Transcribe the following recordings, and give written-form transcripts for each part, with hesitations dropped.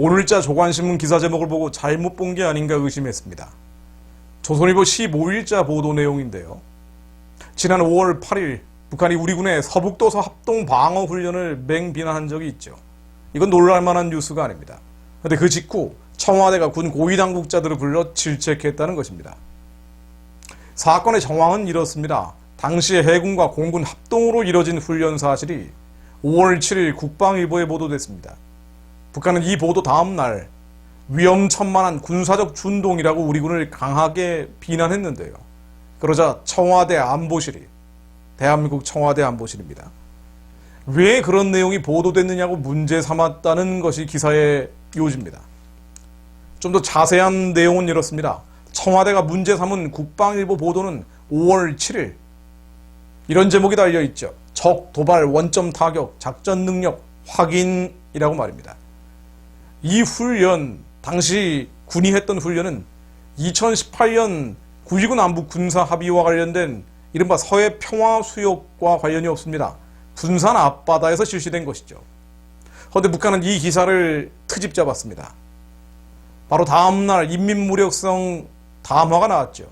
오늘자 조간신문 기사 제목을 보고 잘못 본 게 아닌가 의심했습니다. 조선일보 15일자 보도 내용인데요. 지난 5월 8일 북한이 우리 군의 서북도서 합동 방어 훈련을 맹비난한 적이 있죠. 이건 놀랄만한 뉴스가 아닙니다. 그런데 그 직후 청와대가 군 고위 당국자들을 불러 질책했다는 것입니다. 사건의 정황은 이렇습니다. 당시에 해군과 공군 합동으로 이뤄진 훈련 사실이 5월 7일 국방일보에 보도됐습니다. 북한은 이 보도 다음 날 위험천만한 군사적 준동이라고 우리 군을 강하게 비난했는데요. 그러자 청와대 안보실이, 대한민국 청와대 안보실입니다, 왜 그런 내용이 보도됐느냐고 문제 삼았다는 것이 기사의 요지입니다. 좀 더 자세한 내용은 이렇습니다. 청와대가 문제 삼은 국방일보 보도는 5월 7일 이런 제목이 달려있죠. 적 도발 원점 타격 작전 능력 확인이라고 말입니다. 이 훈련, 당시 군이 했던 훈련은 2018년 9.19 남북 군사 합의와 관련된 이른바 서해 평화 수역과 관련이 없습니다. 군산 앞바다에서 실시된 것이죠. 그런데 북한은 이 기사를 트집 잡았습니다. 바로 다음날 인민무력성 담화가 나왔죠.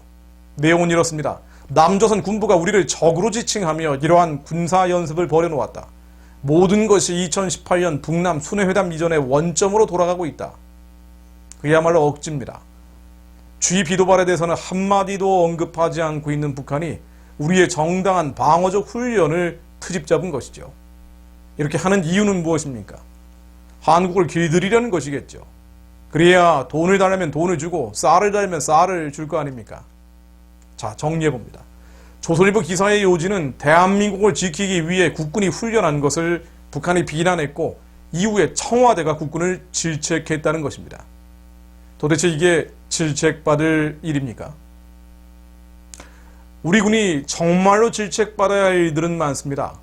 내용은 이렇습니다. 남조선 군부가 우리를 적으로 지칭하며 이러한 군사연습을 벌여놓았다. 모든 것이 2018년 북남 순회회담 이전의 원점으로 돌아가고 있다. 그야말로 억지입니다. 주의 비도발에 대해서는 한마디도 언급하지 않고 있는 북한이 우리의 정당한 방어적 훈련을 트집 잡은 것이죠. 이렇게 하는 이유는 무엇입니까? 한국을 길들이려는 것이겠죠. 그래야 돈을 달라면 돈을 주고 쌀을 달면 쌀을 줄 거 아닙니까? 자, 정리해봅니다. 조선일보 기사의 요지는 대한민국을 지키기 위해 국군이 훈련한 것을 북한이 비난했고 이후에 청와대가 국군을 질책했다는 것입니다. 도대체 이게 질책받을 일입니까? 우리 군이 정말로 질책받아야 할 일들은 많습니다.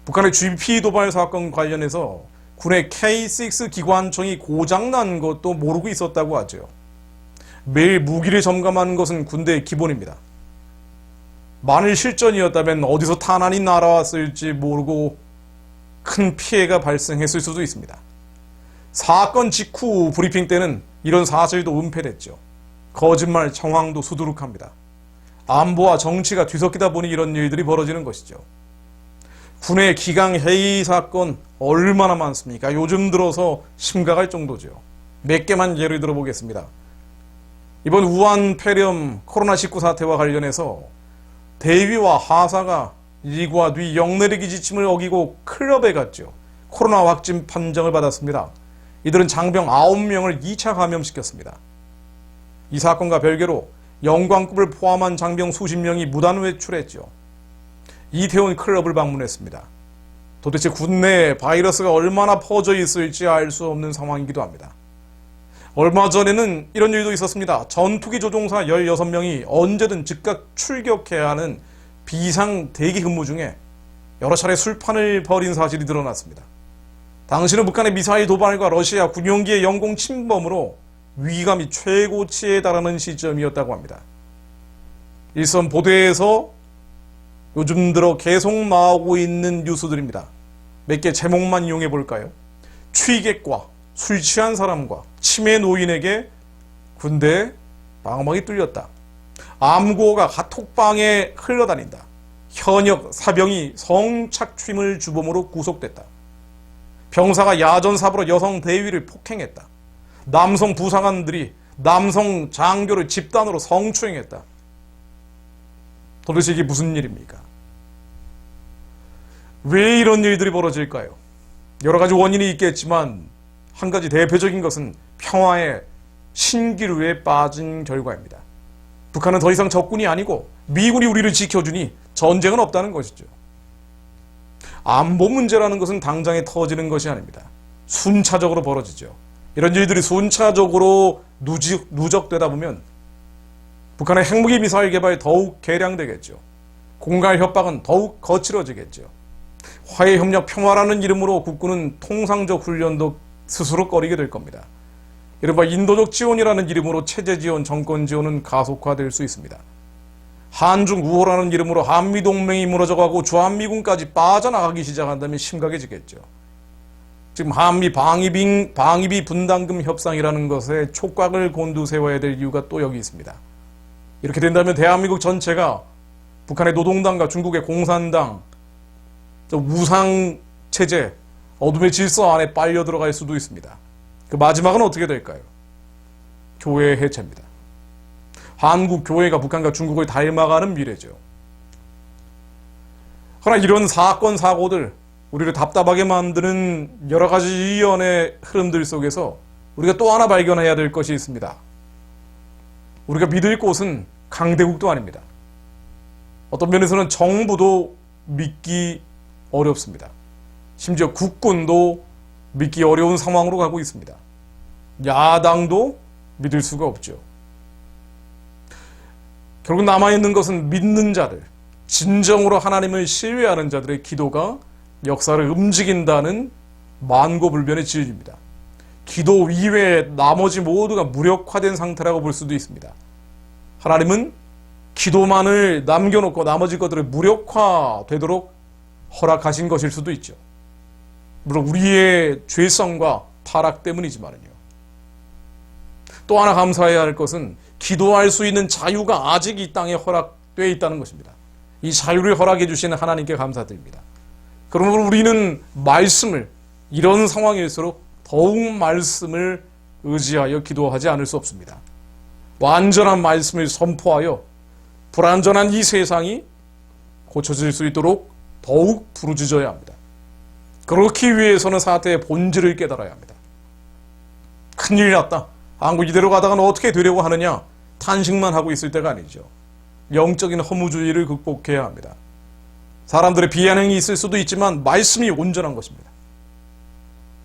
북한의 GP 도발 사건 관련해서 군의 K6 기관총이 고장난 것도 모르고 있었다고 하죠. 매일 무기를 점검하는 것은 군대의 기본입니다. 만일 실전이었다면 어디서 탄환이 날아왔을지 모르고 큰 피해가 발생했을 수도 있습니다. 사건 직후 브리핑 때는 이런 사실도 은폐됐죠. 거짓말 정황도 수두룩합니다. 안보와 정치가 뒤섞이다 보니 이런 일들이 벌어지는 것이죠. 군의 기강해이 사건 얼마나 많습니까? 요즘 들어서 심각할 정도죠. 몇 개만 예를 들어보겠습니다. 이번 우한 폐렴 코로나19 사태와 관련해서 대위와 하사가 일과 뒤 영내리기 지침을 어기고 클럽에 갔죠. 코로나 확진 판정을 받았습니다. 이들은 장병 9명을 2차 감염시켰습니다. 이 사건과 별개로 영광급을 포함한 장병 수십 명이 무단 외출했죠. 이태원 클럽을 방문했습니다. 도대체 군내에 바이러스가 얼마나 퍼져 있을지 알 수 없는 상황이기도 합니다. 얼마 전에는 이런 일도 있었습니다. 전투기 조종사 16명이 언제든 즉각 출격해야 하는 비상 대기 근무 중에 여러 차례 술판을 벌인 사실이 드러났습니다. 당시는 북한의 미사일 도발과 러시아 군용기의 영공 침범으로 위기감이 최고치에 달하는 시점이었다고 합니다. 일선 보도에서 요즘 들어 계속 나오고 있는 뉴스들입니다. 몇 개 제목만 이용해 볼까요? 취객과 술 취한 사람과 치매 노인에게 군대에 방어막이 뚫렸다. 암고가 카톡방에 흘러다닌다. 현역 사병이 성착취물 주범으로 구속됐다. 병사가 야전사부로 여성 대위를 폭행했다. 남성 부사관들이 남성 장교를 집단으로 성추행했다. 도대체 이게 무슨 일입니까? 왜 이런 일들이 벌어질까요? 여러 가지 원인이 있겠지만 한 가지 대표적인 것은 평화의 신기루에 빠진 결과입니다. 북한은 더 이상 적군이 아니고 미군이 우리를 지켜주니 전쟁은 없다는 것이죠. 안보 문제라는 것은 당장에 터지는 것이 아닙니다. 순차적으로 벌어지죠. 이런 일들이 순차적으로 누적되다 보면 북한의 핵무기 미사일 개발이 더욱 개량되겠죠. 공갈 협박은 더욱 거칠어지겠죠. 화해협력 평화라는 이름으로 국군은 통상적 훈련도 스스로 꺼리게 될 겁니다. 이른바 인도적 지원이라는 이름으로 체제 지원, 정권 지원은 가속화될 수 있습니다. 한중 우호라는 이름으로 한미동맹이 무너져가고 주한미군까지 빠져나가기 시작한다면 심각해지겠죠. 지금 한미 방위비 분담금 협상이라는 것에 촉각을 곤두세워야 될 이유가 또 여기 있습니다. 이렇게 된다면 대한민국 전체가 북한의 노동당과 중국의 공산당, 우상체제, 어둠의 질서 안에 빨려 들어갈 수도 있습니다. 그 마지막은 어떻게 될까요? 교회 해체입니다. 한국 교회가 북한과 중국을 닮아가는 미래죠. 그러나 이런 사건, 사고들, 우리를 답답하게 만드는 여러 가지 이연의 흐름들 속에서 우리가 또 하나 발견해야 될 것이 있습니다. 우리가 믿을 곳은 강대국도 아닙니다. 어떤 면에서는 정부도 믿기 어렵습니다. 심지어 국군도 믿기 어려운 상황으로 가고 있습니다. 야당도 믿을 수가 없죠. 결국 남아있는 것은 믿는 자들, 진정으로 하나님을 신뢰하는 자들의 기도가 역사를 움직인다는 만고불변의 진리입니다. 기도 이외에 나머지 모두가 무력화된 상태라고 볼 수도 있습니다. 하나님은 기도만을 남겨놓고 나머지 것들을 무력화되도록 허락하신 것일 수도 있죠. 물론 우리의 죄성과 타락 때문이지만요. 또 하나 감사해야 할 것은 기도할 수 있는 자유가 아직 이 땅에 허락되어 있다는 것입니다. 이 자유를 허락해 주시는 하나님께 감사드립니다. 그러므로 우리는 말씀을, 이런 상황일수록 더욱 말씀을 의지하여 기도하지 않을 수 없습니다. 완전한 말씀을 선포하여 불완전한 이 세상이 고쳐질 수 있도록 더욱 부르짖어야 합니다. 그렇기 위해서는 사태의 본질을 깨달아야 합니다. 큰일 났다. 한국 이대로 가다가는 어떻게 되려고 하느냐, 탄식만 하고 있을 때가 아니죠. 영적인 허무주의를 극복해야 합니다. 사람들의 비아냥이 있을 수도 있지만 말씀이 온전한 것입니다.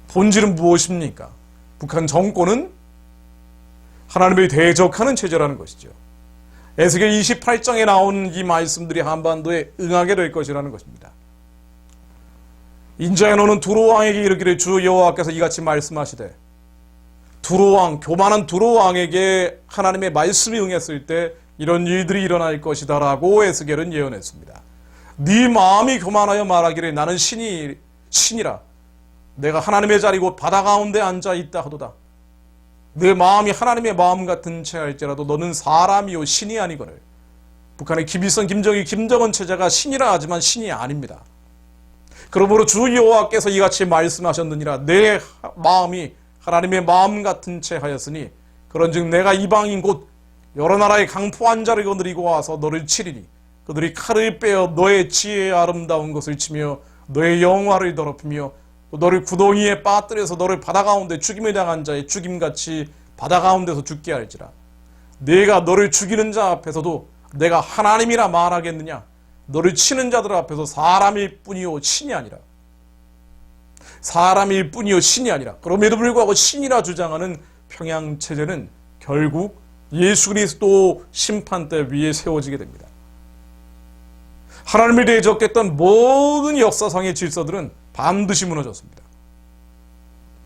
본질은 무엇입니까? 북한 정권은 하나님을 대적하는 체제라는 것이죠. 에스겔 28장에 나온 이 말씀들이 한반도에 응하게 될 것이라는 것입니다. 인자야 너는 두로왕에게 이르기를 주 여호와께서 이같이 말씀하시되, 두로왕, 교만한 두로왕에게 하나님의 말씀이 응했을 때 이런 일들이 일어날 것이다 라고 에스겔은 예언했습니다. 네 마음이 교만하여 말하기를 나는 신이라 내가 하나님의 자리 곧 바다 가운데 앉아 있다 하도다. 내 마음이 하나님의 마음 같은 채할지라도 너는 사람이요 신이 아니거늘. 북한의 김일성, 김정일, 김정은 체제가 신이라 하지만 신이 아닙니다. 그러므로 주 여호와께서 이같이 말씀하셨느니라. 내 마음이 하나님의 마음 같은 채 하였으니 그런즉 내가 이방인 곧 여러 나라의 강포한 자를 거느리고 와서 너를 치리니 그들이 칼을 빼어 너의 지혜의 아름다운 것을 치며 너의 영화를 더럽히며 너를 구덩이에 빠뜨려서 너를 바다 가운데 죽임을 당한 자의 죽임같이 바다 가운데서 죽게 할지라. 내가 너를 죽이는 자 앞에서도 내가 하나님이라 말하겠느냐? 너를 치는 자들 앞에서 사람일 뿐이요 신이 아니라. 사람일 뿐이요 신이 아니라. 그럼에도 불구하고 신이라 주장하는 평양체제는 결국 예수 그리스도 심판대 위에 세워지게 됩니다. 하나님을 대적했던 모든 역사상의 질서들은 반드시 무너졌습니다.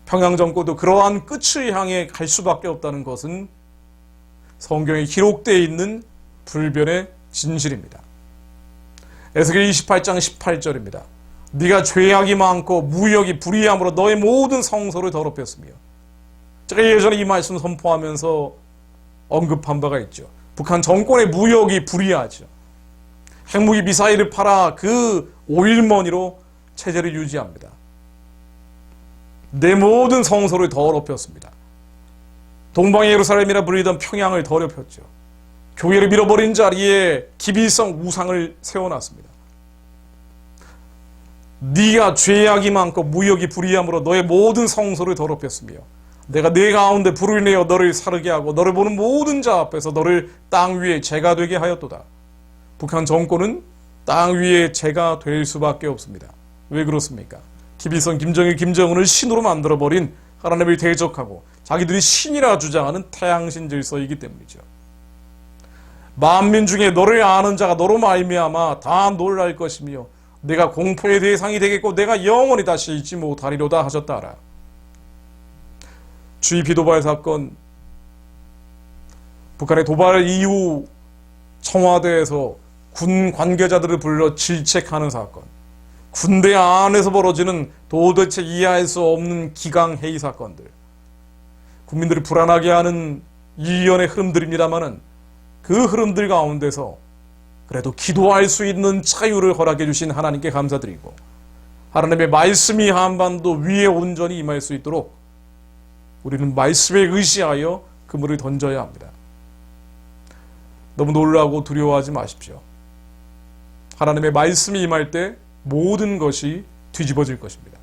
평양정권도 그러한 끝을 향해 갈 수밖에 없다는 것은 성경에 기록되어 있는 불변의 진실입니다. 에스겔 28장 18절입니다. 네가 죄악이 많고 무역이 불의함으로 너의 모든 성소를 더럽혔으며. 제가 예전에 이 말씀 선포하면서 언급한 바가 있죠. 북한 정권의 무역이 불의하죠. 핵무기 미사일을 팔아 그 오일머니로 체제를 유지합니다. 내 모든 성소를 더럽혔습니다. 동방의 예루살렘이라 불리던 평양을 더럽혔죠. 교회를 밀어버린 자리에 기빌성 우상을 세워놨습니다. 네가 죄악이 많고 무역이 불의함으로 너의 모든 성소를 더럽혔으며 내가 네 가운데 불을 내어 너를 사르게 하고 너를 보는 모든 자 앞에서 너를 땅 위에 재가 되게 하였도다. 북한 정권은 땅 위에 재가 될 수밖에 없습니다. 왜 그렇습니까? 기빌성 김정일, 김정은을 신으로 만들어버린 하나님을 대적하고 자기들이 신이라 주장하는 태양신 질서이기 때문이죠. 만민 중에 너를 아는 자가 너로 말미암아 다 놀랄 것이며 내가 공포의 대상이 되겠고 내가 영원히 다시 잊지 못하리로다 하셨다라. 주입비 도발 사건, 북한의 도발 이후 청와대에서 군 관계자들을 불러 질책하는 사건, 군대 안에서 벌어지는 도대체 이해할 수 없는 기강 해이 사건들, 국민들을 불안하게 하는 일련의 흐름들입니다마는 그 흐름들 가운데서 그래도 기도할 수 있는 자유를 허락해 주신 하나님께 감사드리고 하나님의 말씀이 한반도 위에 온전히 임할 수 있도록 우리는 말씀에 의지하여 그물을 던져야 합니다. 너무 놀라고 두려워하지 마십시오. 하나님의 말씀이 임할 때 모든 것이 뒤집어질 것입니다.